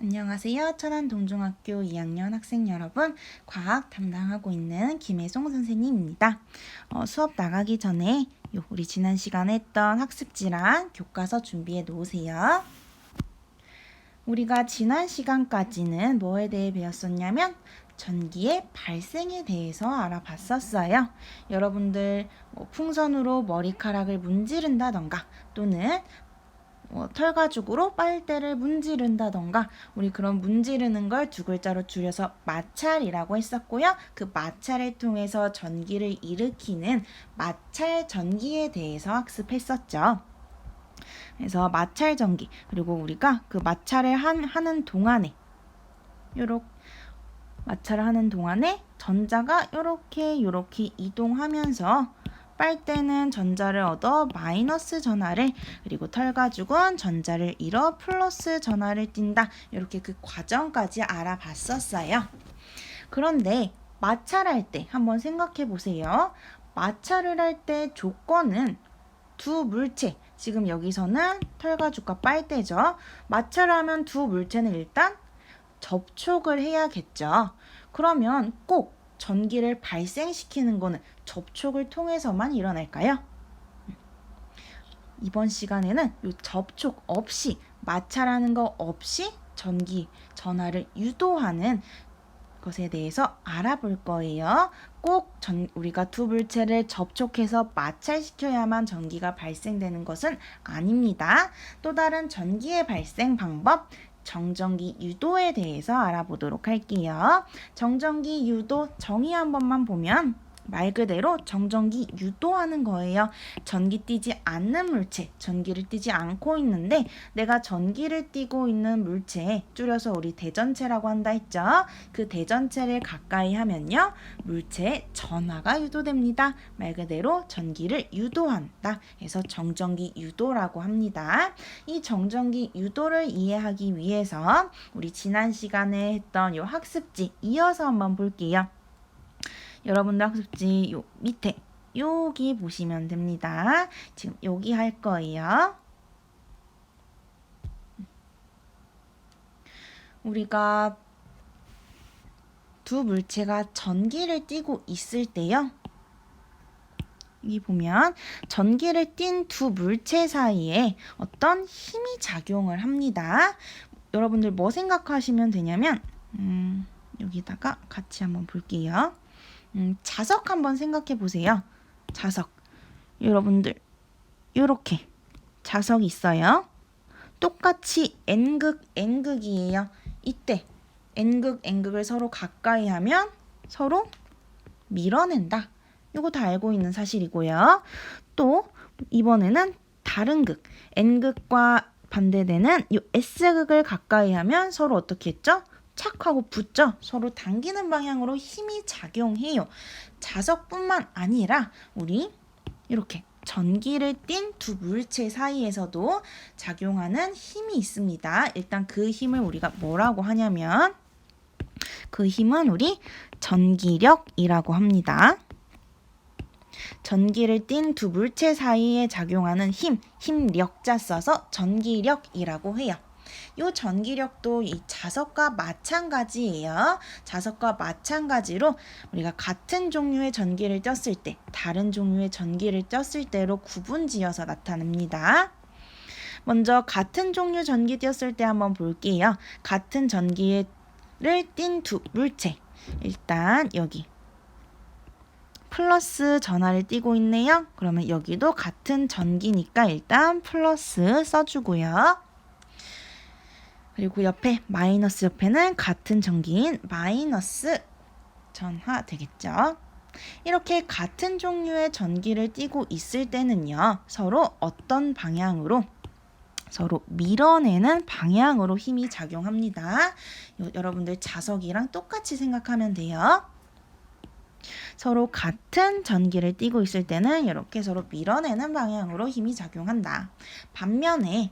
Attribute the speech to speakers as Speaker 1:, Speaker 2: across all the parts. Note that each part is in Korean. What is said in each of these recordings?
Speaker 1: 안녕하세요. 천안동중학교 2학년 학생 여러분, 과학 담당하고 있는 김혜송 선생님입니다. 수업 나가기 전에 우리 지난 시간에 했던 학습지랑 교과서 준비해 놓으세요. 우리가 지난 시간까지는 뭐에 대해 배웠었냐면 전기의 발생에 대해서 알아봤었어요. 여러분들 풍선으로 머리카락을 문지른다던가 또는 털가죽으로 빨대를 문지른다던가 우리 그런 문지르는 걸 두 글자로 줄여서 마찰이라고 했었고요. 그 마찰을 통해서 전기를 일으키는 마찰 전기에 대해서 학습했었죠. 그래서 마찰 전기, 그리고 우리가 그 마찰을 하는 동안에 마찰을 하는 동안에 전자가 요렇게 이동하면서 빨대는 전자를 얻어 마이너스 전하를, 그리고 털가죽은 전자를 잃어 플러스 전하를 띈다. 이렇게 그 과정까지 알아봤었어요. 그런데 마찰할 때 한번 생각해 보세요. 마찰을 할 때 조건은 두 물체, 지금 여기서는 털가죽과 빨대죠. 마찰하면 두 물체는 일단 접촉을 해야겠죠. 그러면 꼭 전기를 발생시키는 거는 접촉을 통해서만 일어날까요? 이번 시간에는 이 접촉 없이, 마찰하는 거 없이 전화를 유도하는 것에 대해서 알아볼 거예요. 꼭 우리가 두 물체를 접촉해서 마찰시켜야만 전기가 발생되는 것은 아닙니다. 또 다른 전기의 발생 방법, 정전기 유도에 대해서 알아보도록 할게요. 정전기 유도 정의 한 번만 보면 말 그대로 정전기 유도하는 거예요. 전기 띠지 않는 물체, 전기를 띠지 않고 있는데 내가 전기를 띠고 있는 물체에 줄여서 우리 대전체라고 한다 했죠. 그 대전체를 가까이 하면요, 물체에 전하가 유도됩니다. 말 그대로 전기를 유도한다. 그래서 정전기 유도라고 합니다. 이 정전기 유도를 이해하기 위해서 우리 지난 시간에 했던 이 학습지 이어서 한번 볼게요. 여러분들 학습지 요 밑에 여기 보시면 됩니다. 지금 여기 할 거예요. 우리가 두 물체가 전기를 띠고 있을 때요. 여기 보면 전기를 띤 두 물체 사이에 어떤 힘이 작용을 합니다. 여러분들 뭐 생각하시면 되냐면 여기다가 같이 한번 볼게요. 자석 한번 생각해 보세요. 자석. 여러분들 요렇게 자석이 있어요. 똑같이 N극, N극이에요. 이때 N극, N극을 서로 가까이 하면 서로 밀어낸다. 이거 다 알고 있는 사실이고요. 또 이번에는 다른 극, N극과 반대되는 이 S극을 가까이 하면 서로 어떻게 했죠? 착 하고 붙죠. 서로 당기는 방향으로 힘이 작용해요. 자석뿐만 아니라 우리 이렇게 전기를 띤 두 물체 사이에서도 작용하는 힘이 있습니다. 일단 그 힘을 우리가 뭐라고 하냐면 그 힘은 우리 전기력이라고 합니다. 전기를 띤 두 물체 사이에 작용하는 힘력자 써서 전기력이라고 해요. 이 전기력도 이 자석과 마찬가지예요. 자석과 마찬가지로 우리가 같은 종류의 전기를 떴을 때, 다른 종류의 전기를 떴을 때로 구분지어서 나타납니다. 먼저 같은 종류 전기 띄었을 때 한번 볼게요. 같은 전기를 띤 두 물체. 일단 여기 플러스 전하를 띄고 있네요. 그러면 여기도 같은 전기니까 일단 플러스 써주고요. 그리고 옆에 마이너스 옆에는 같은 전기인 마이너스 전하 되겠죠. 이렇게 같은 종류의 전기를 띠고 있을 때는요, 서로 어떤 방향으로, 서로 밀어내는 방향으로 힘이 작용합니다. 여러분들 자석이랑 똑같이 생각하면 돼요. 서로 같은 전기를 띠고 있을 때는 이렇게 서로 밀어내는 방향으로 힘이 작용한다. 반면에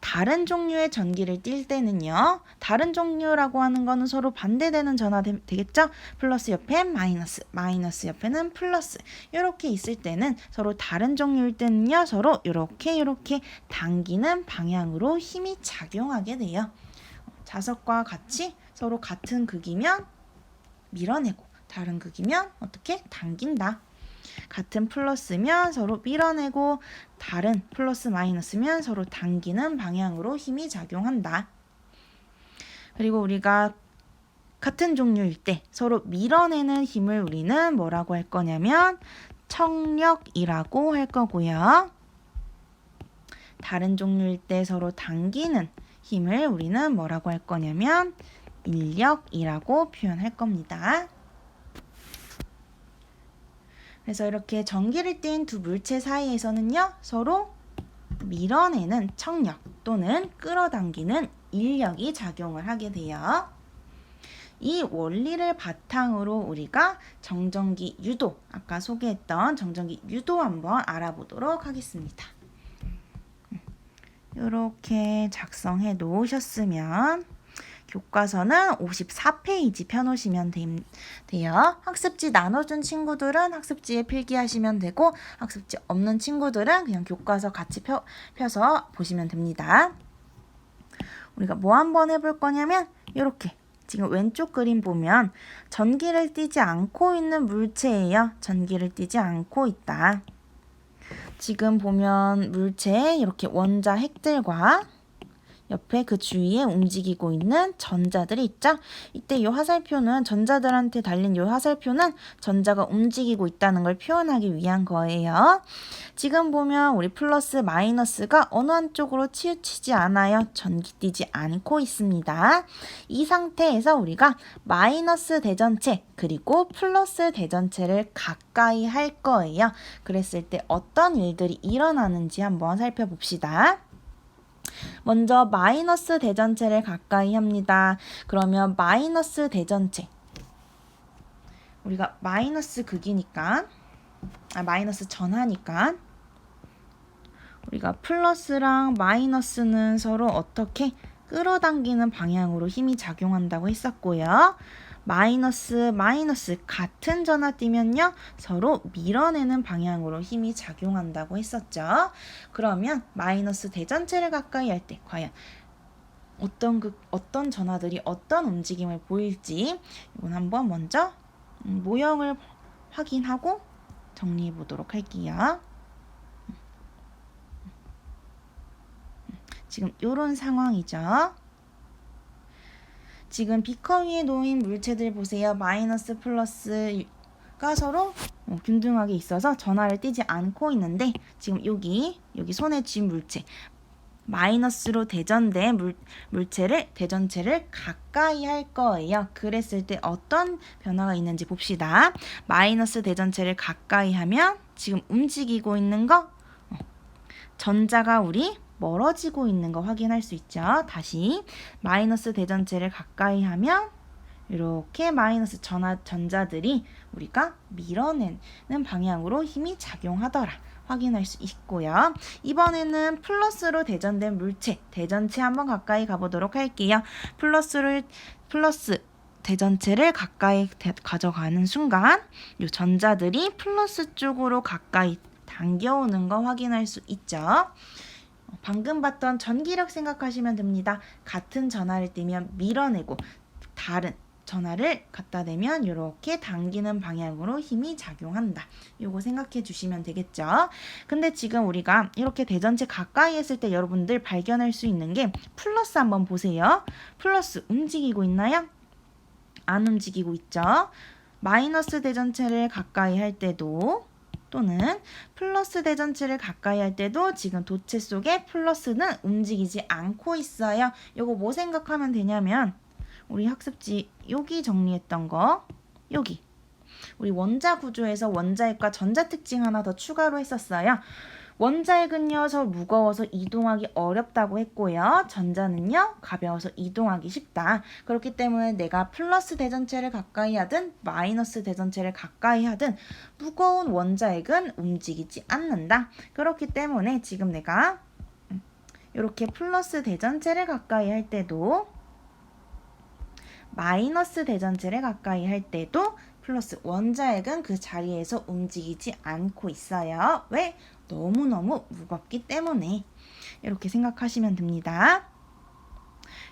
Speaker 1: 다른 종류의 전기를 띌 때는요, 다른 종류라고 하는 거는 서로 반대되는 전화 되겠죠? 플러스 옆엔 마이너스, 마이너스 옆에는 플러스. 이렇게 있을 때는 서로 다른 종류일 때는요, 서로 이렇게 당기는 방향으로 힘이 작용하게 돼요. 자석과 같이 서로 같은 극이면 밀어내고 다른 극이면 어떻게? 당긴다. 같은 플러스면 서로 밀어내고 다른 플러스 마이너스면 서로 당기는 방향으로 힘이 작용한다. 그리고 우리가 같은 종류일 때 서로 밀어내는 힘을 우리는 뭐라고 할 거냐면 청력이라고 할 거고요. 다른 종류일 때 서로 당기는 힘을 우리는 뭐라고 할 거냐면 인력이라고 표현할 겁니다. 그래서 이렇게 전기를 띤 두 물체 사이에서는요, 서로 밀어내는 청력 또는 끌어당기는 인력이 작용을 하게 돼요. 이 원리를 바탕으로 우리가 정전기 유도, 아까 소개했던 정전기 유도 한번 알아보도록 하겠습니다. 이렇게 작성해 놓으셨으면 교과서는 54페이지 펴놓으시면 돼요. 학습지 나눠준 친구들은 학습지에 필기하시면 되고 학습지 없는 친구들은 그냥 교과서 같이 펴서 보시면 됩니다. 우리가 뭐 한번 해볼 거냐면 이렇게 지금 왼쪽 그림 보면 전기를 띠지 않고 있는 물체예요. 전기를 띠지 않고 있다. 지금 보면 물체에 이렇게 원자 핵들과 옆에 그 주위에 움직이고 있는 전자들이 있죠. 이때 이 화살표는 전자들한테 달린 이 화살표는 전자가 움직이고 있다는 걸 표현하기 위한 거예요. 지금 보면 우리 플러스 마이너스가 어느 한쪽으로 치우치지 않아요. 전기 띠지 않고 있습니다. 이 상태에서 우리가 마이너스 대전체 그리고 플러스 대전체를 가까이 할 거예요. 그랬을 때 어떤 일들이 일어나는지 한번 살펴봅시다. 먼저 마이너스 대전체를 가까이 합니다. 그러면 마이너스 대전체, 우리가 마이너스 극이니까, 마이너스 전하니까 우리가 플러스랑 마이너스는 서로 어떻게 끌어당기는 방향으로 힘이 작용한다고 했었고요. 마이너스 같은 전하 띠면요 서로 밀어내는 방향으로 힘이 작용한다고 했었죠. 그러면 마이너스 대전체를 가까이 할 때 과연 어떤 전하들이 어떤 움직임을 보일지 이건 한번 먼저 모형을 확인하고 정리해 보도록 할게요. 지금 이런 상황이죠. 지금 비커 위에 놓인 물체들 보세요. 마이너스 플러스가 서로 균등하게 있어서 전하를 띠지 않고 있는데 지금 여기 손에 쥔 물체 마이너스로 대전된 대전체를 가까이 할 거예요. 그랬을 때 어떤 변화가 있는지 봅시다. 마이너스 대전체를 가까이 하면 지금 움직이고 있는 거 전자가 우리 멀어지고 있는 거 확인할 수 있죠. 다시 마이너스 대전체를 가까이 하면 이렇게 마이너스 전자들이 우리가 밀어내는 방향으로 힘이 작용하더라. 확인할 수 있고요. 이번에는 플러스로 대전된 물체, 대전체 한번 가까이 가보도록 할게요. 플러스 대전체를 가까이 가져가는 순간 이 전자들이 플러스 쪽으로 가까이 당겨오는 거 확인할 수 있죠. 방금 봤던 전기력 생각하시면 됩니다. 같은 전하를 띠면 밀어내고 다른 전하를 갖다 대면 이렇게 당기는 방향으로 힘이 작용한다. 요거 생각해 주시면 되겠죠. 근데 지금 우리가 이렇게 대전체 가까이 했을 때 여러분들 발견할 수 있는 게 플러스 한번 보세요. 플러스 움직이고 있나요? 안 움직이고 있죠. 마이너스 대전체를 가까이 할 때도 또는 플러스 대전체를 가까이 할 때도 지금 도체 속에 플러스는 움직이지 않고 있어요. 요거 뭐 생각하면 되냐면 우리 학습지 여기 정리했던 거 여기 우리 원자 구조에서 원자핵과 전자 특징 하나 더 추가로 했었어요. 원자핵은요 서로 무거워서 이동하기 어렵다고 했고요. 전자는요 가벼워서 이동하기 쉽다. 그렇기 때문에 내가 플러스 대전체를 가까이 하든 마이너스 대전체를 가까이 하든 무거운 원자핵은 움직이지 않는다. 그렇기 때문에 지금 내가 이렇게 플러스 대전체를 가까이 할 때도 마이너스 대전체를 가까이 할 때도 플러스 원자핵은 그 자리에서 움직이지 않고 있어요. 왜? 너무너무 무겁기 때문에. 이렇게 생각하시면 됩니다.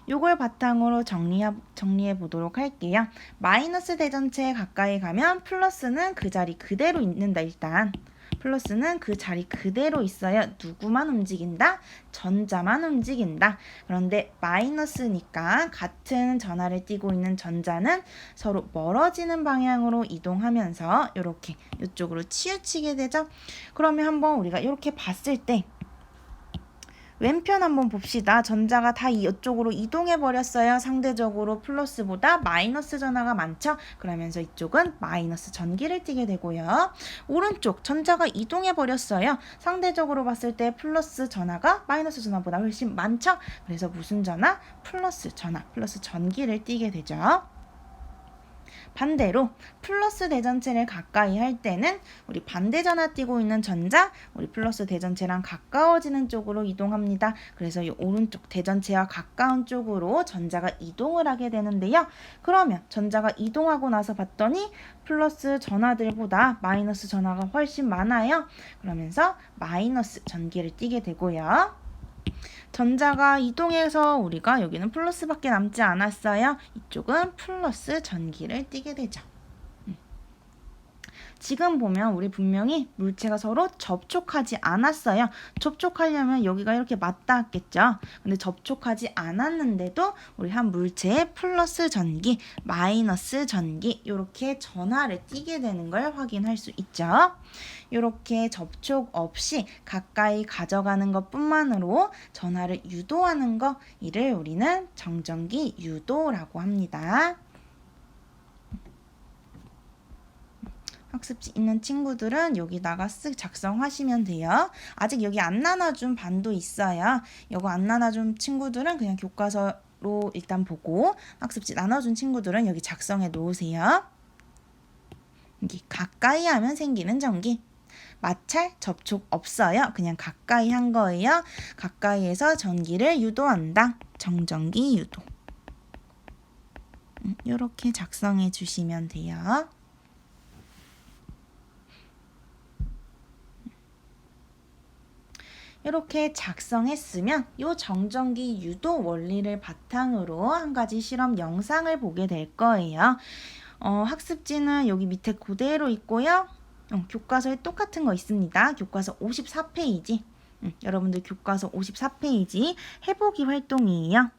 Speaker 1: 요걸 바탕으로 정리해 보도록 할게요. 마이너스 대전체에 가까이 가면 플러스는 그 자리 그대로 있는다. 일단 플러스는 그 자리 그대로 있어요. 누구만 움직인다? 전자만 움직인다. 그런데 마이너스니까 같은 전하를 띠고 있는 전자는 서로 멀어지는 방향으로 이동하면서 이렇게 이쪽으로 치우치게 되죠. 그러면 한번 우리가 이렇게 봤을 때 왼편 한번 봅시다. 전자가 다 이쪽으로 이동해 버렸어요. 상대적으로 플러스보다 마이너스 전하가 많죠. 그러면서 이쪽은 마이너스 전기를 띠게 되고요. 오른쪽 전자가 이동해 버렸어요. 상대적으로 봤을 때 플러스 전하가 마이너스 전하보다 훨씬 많죠. 그래서 무슨 전하? 플러스 전하, 플러스 전기를 띠게 되죠. 반대로 플러스 대전체를 가까이 할 때는 우리 반대 전하 띄고 있는 전자, 우리 플러스 대전체랑 가까워지는 쪽으로 이동합니다. 그래서 이 오른쪽 대전체와 가까운 쪽으로 전자가 이동을 하게 되는데요. 그러면 전자가 이동하고 나서 봤더니 플러스 전하들보다 마이너스 전하가 훨씬 많아요. 그러면서 마이너스 전기를 띠게 되고요. 전자가 이동해서 우리가 여기는 플러스밖에 남지 않았어요. 이쪽은 플러스 전기를 띠게 되죠. 지금 보면 우리 분명히 물체가 서로 접촉하지 않았어요. 접촉하려면 여기가 이렇게 맞닿았겠죠. 근데 접촉하지 않았는데도 우리 한 물체에 플러스 전기, 마이너스 전기 이렇게 전하를 띠게 되는 걸 확인할 수 있죠. 이렇게 접촉 없이 가까이 가져가는 것뿐만으로 전하를 유도하는 거, 이를 우리는 정전기 유도라고 합니다. 학습지 있는 친구들은 여기다가 쓱 작성하시면 돼요. 아직 여기 안 나눠준 반도 있어요. 이거 안 나눠준 친구들은 그냥 교과서로 일단 보고, 학습지 나눠준 친구들은 여기 작성해 놓으세요. 여기 가까이 하면 생기는 전기. 마찰, 접촉 없어요. 그냥 가까이 한 거예요. 가까이에서 전기를 유도한다. 정전기 유도. 이렇게 작성해 주시면 돼요. 이렇게 작성했으면 이 정전기 유도 원리를 바탕으로 한 가지 실험 영상을 보게 될 거예요. 학습지는 여기 밑에 그대로 있고요. 교과서에 똑같은 거 있습니다. 교과서 54페이지. 여러분들 교과서 54페이지 해보기 활동이에요.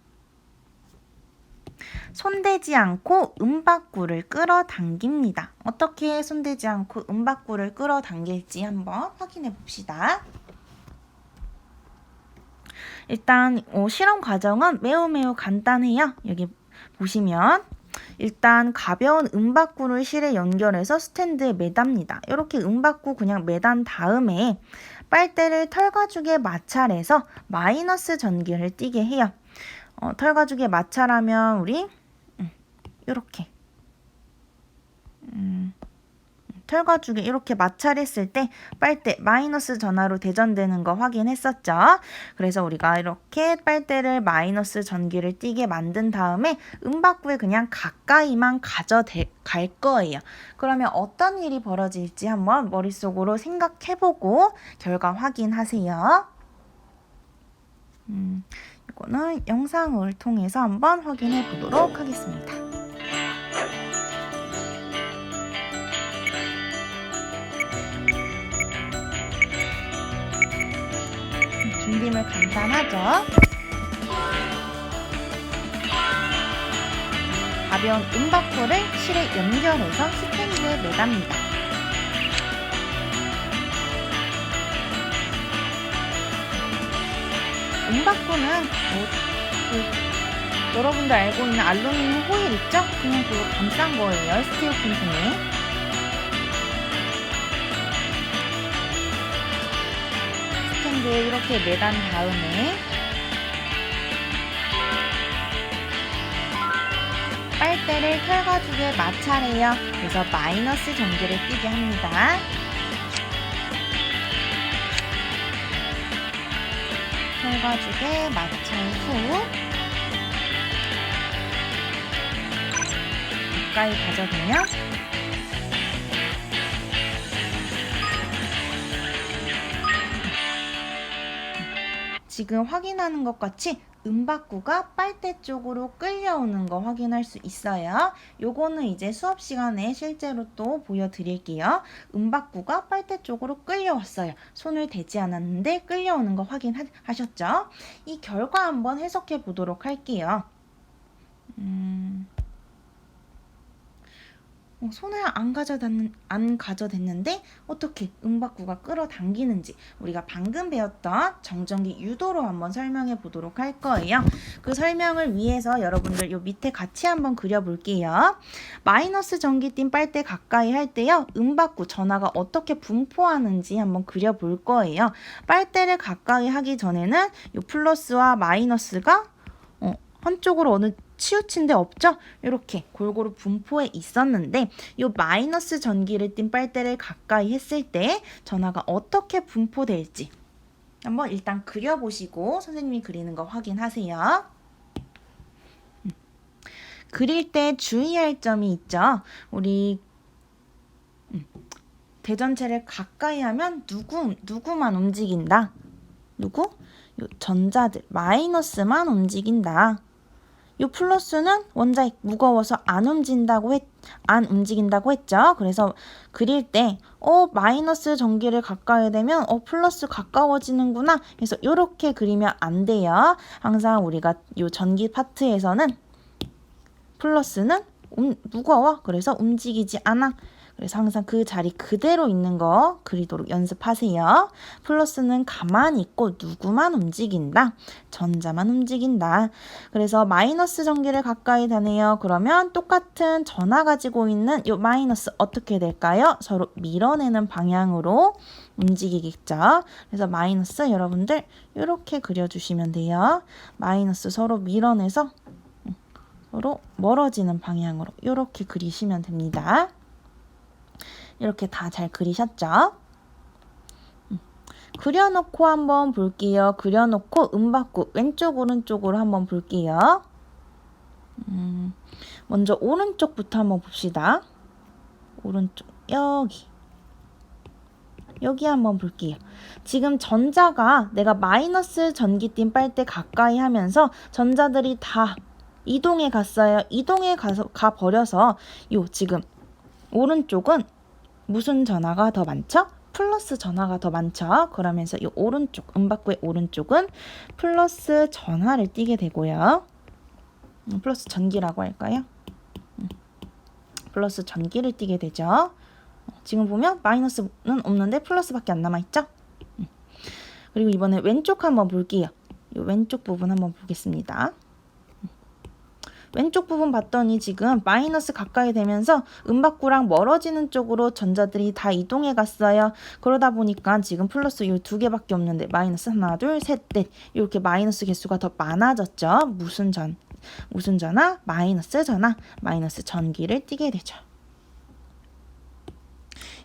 Speaker 1: 손대지 않고 은박구를 끌어당깁니다. 어떻게 손대지 않고 은박구를 끌어당길지 한번 확인해 봅시다. 일단 실험 과정은 매우 간단해요. 여기 보시면 일단 가벼운 은박구를 실에 연결해서 스탠드에 매답니다. 이렇게 은박구 그냥 매단 다음에 빨대를 털가죽에 마찰해서 마이너스 전기를 띠게 해요. 털가죽에 마찰하면 우리 이렇게 털가죽에 이렇게 마찰했을 때 빨대 마이너스 전하로 대전되는 거 확인했었죠. 그래서 우리가 이렇게 빨대를 마이너스 전기를 띠게 만든 다음에 은박구에 그냥 가까이만 가져갈 거예요. 그러면 어떤 일이 벌어질지 한번 머릿속으로 생각해보고 결과 확인하세요. 이거는 영상을 통해서 한번 확인해 보도록 하겠습니다. 준비물 간단하죠? 가벼운 은박구를 실에 연결해서 스탠드에 매답니다. 은박구는 여러분들 알고 있는 알루미늄 호일 있죠? 그냥 그거 감싼 거예요. 스티로폼 통에. 스탠드에 이렇게 매단 다음에 빨대를 털가죽에 마찰해요. 그래서 마이너스 전기를 띠게 합니다. 털가죽에 마찰 후 가까이 가져두면 지금 확인하는 것 같이 음박구가 빨대 쪽으로 끌려오는 거 확인할 수 있어요. 요거는 이제 수업 시간에 실제로 또 보여드릴게요. 음박구가 빨대 쪽으로 끌려왔어요. 손을 대지 않았는데 끌려오는 거 확인하셨죠? 이 결과 한번 해석해 보도록 할게요. 손을 안 가져댔는데 어떻게 음박구가 끌어당기는지 우리가 방금 배웠던 정전기 유도로 한번 설명해 보도록 할 거예요. 그 설명을 위해서 여러분들 요 밑에 같이 한번 그려볼게요. 마이너스 전기 띤 빨대 가까이 할 때요. 음박구 전하가 어떻게 분포하는지 한번 그려볼 거예요. 빨대를 가까이 하기 전에는 요 플러스와 마이너스가 한쪽으로 어느 치우친 데 없죠? 이렇게 골고루 분포해 있었는데 이 마이너스 전기를 띤 빨대를 가까이 했을 때 전하가 어떻게 분포될지 한번 일단 그려보시고 선생님이 그리는 거 확인하세요. 그릴 때 주의할 점이 있죠. 우리 대전체를 가까이 하면 누구만 움직인다. 누구? 요 전자들 마이너스만 움직인다. 이 플러스는 원자핵 무거워서 안 움직인다고 했죠. 그래서 그릴 때 마이너스 전기를 가까이 되면 플러스 가까워지는구나. 그래서 이렇게 그리면 안 돼요. 항상 우리가 이 전기 파트에서는 플러스는 무거워. 그래서 움직이지 않아. 그래서 항상 그 자리 그대로 있는 거 그리도록 연습하세요. 플러스는 가만히 있고 누구만 움직인다. 전자만 움직인다. 그래서 마이너스 전기를 가까이 다네요. 그러면 똑같은 전하 가지고 있는 이 마이너스 어떻게 될까요? 서로 밀어내는 방향으로 움직이겠죠. 그래서 마이너스 여러분들 이렇게 그려주시면 돼요. 마이너스 서로 밀어내서 서로 멀어지는 방향으로 이렇게 그리시면 됩니다. 이렇게 다 잘 그리셨죠? 그려놓고 한번 볼게요. 그려놓고 음박구 왼쪽 오른쪽으로 한번 볼게요. 먼저 오른쪽부터 한번 봅시다. 오른쪽 여기 한번 볼게요. 지금 전자가 내가 마이너스 전기 띤 빨대 가까이 하면서 전자들이 다 이동해 갔어요. 이동해 가 버려서 지금 오른쪽은 무슨 전하가 더 많죠? 플러스 전하가 더 많죠. 그러면서 이 오른쪽, 음박구의 오른쪽은 플러스 전하를 띠게 되고요. 플러스 전기라고 할까요? 플러스 전기를 띠게 되죠. 지금 보면 마이너스는 없는데 플러스밖에 안 남아있죠? 그리고 이번에 왼쪽 한번 볼게요. 이 왼쪽 부분 한번 보겠습니다. 왼쪽 부분 봤더니 지금 마이너스 가까이 되면서 음박구랑 멀어지는 쪽으로 전자들이 다 이동해 갔어요. 그러다 보니까 지금 플러스 이 두 개밖에 없는데 마이너스 하나, 둘, 셋, 넷 이렇게 마이너스 개수가 더 많아졌죠. 무슨 전하? 마이너스 전하, 마이너스 전기를 띠게 되죠.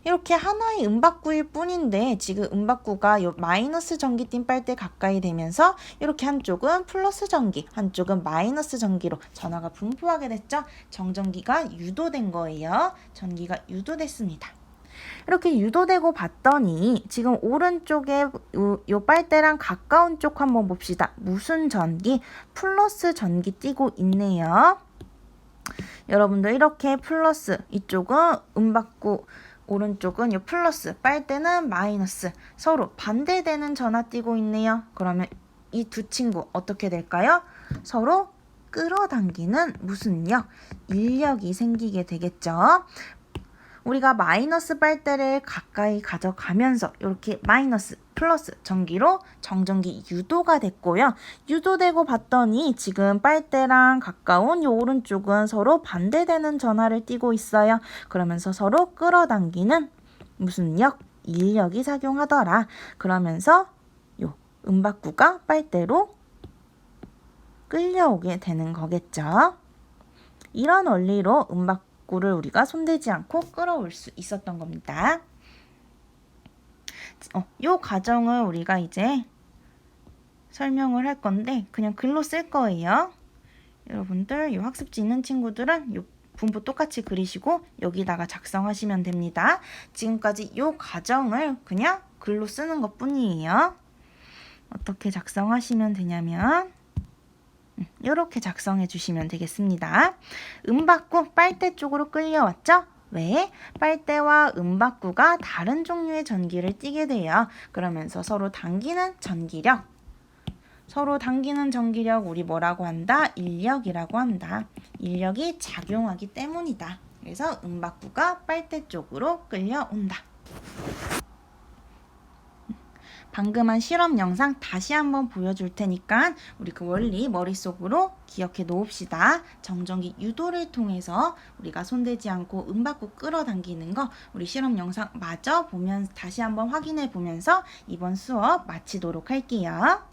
Speaker 1: 이렇게 하나의 음박구일 뿐인데 지금 음박구가 요 마이너스 전기 띤 빨대 가까이 되면서 이렇게 한쪽은 플러스 전기, 한쪽은 마이너스 전기로 전하가 분포하게 됐죠. 정전기가 유도된 거예요. 전기가 유도됐습니다. 이렇게 유도되고 봤더니 지금 오른쪽에 요 빨대랑 가까운 쪽 한번 봅시다. 무슨 전기? 플러스 전기 띄고 있네요. 여러분들 이렇게 플러스 이쪽은 음박구 오른쪽은 요 플러스, 빨대는 마이너스 서로 반대되는 전하 띄고 있네요. 그러면 이 두 친구 어떻게 될까요? 서로 끌어당기는 무슨 력? 인력이 생기게 되겠죠. 우리가 마이너스 빨대를 가까이 가져가면서 이렇게 마이너스 플러스 전기로 정전기 유도가 됐고요. 유도되고 봤더니 지금 빨대랑 가까운 이 오른쪽은 서로 반대되는 전하를 띠고 있어요. 그러면서 서로 끌어당기는 무슨 력? 인력이 작용하더라. 그러면서 이 음박구가 빨대로 끌려오게 되는 거겠죠. 이런 원리로 음박구를 우리가 손대지 않고 끌어올 수 있었던 겁니다. 이 과정을 우리가 이제 설명을 할 건데 그냥 글로 쓸 거예요. 여러분들 이 학습지 있는 친구들은 이 분포 똑같이 그리시고 여기다가 작성하시면 됩니다. 지금까지 이 과정을 그냥 글로 쓰는 것 뿐이에요. 어떻게 작성하시면 되냐면 이렇게 작성해 주시면 되겠습니다. 은박구 빨대 쪽으로 끌려왔죠? 왜? 빨대와 은박구가 다른 종류의 전기를 띠게 돼요. 그러면서 서로 당기는 전기력, 우리 뭐라고 한다? 인력이라고 한다. 인력이 작용하기 때문이다. 그래서 은박구가 빨대 쪽으로 끌려온다. 방금 한 실험 영상 다시 한번 보여줄 테니까 우리 그 원리 머릿속으로 기억해 놓읍시다. 정전기 유도를 통해서 우리가 손대지 않고 은박구 끌어당기는 거 우리 실험 영상 마저 보면 다시 한번 확인해 보면서 이번 수업 마치도록 할게요.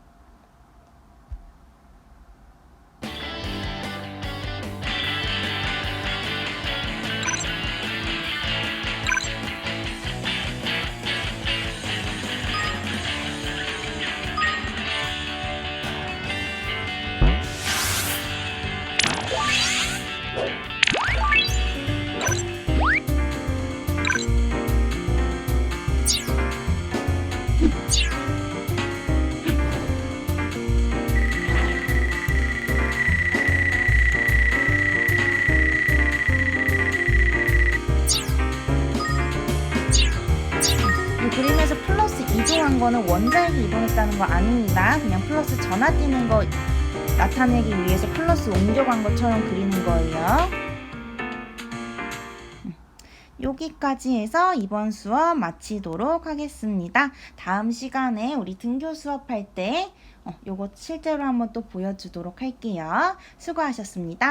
Speaker 1: 이 그림에서 플러스 이동한 거는 원자에게 이동했다는 거 아닙니다. 그냥 플러스 전화 띄는 거 나타내기 위해서 플러스 옮겨간 것처럼 그리는 거예요. 여기까지 해서 이번 수업 마치도록 하겠습니다. 다음 시간에 우리 등교 수업할 때 요거 실제로 한번 또 보여주도록 할게요. 수고하셨습니다.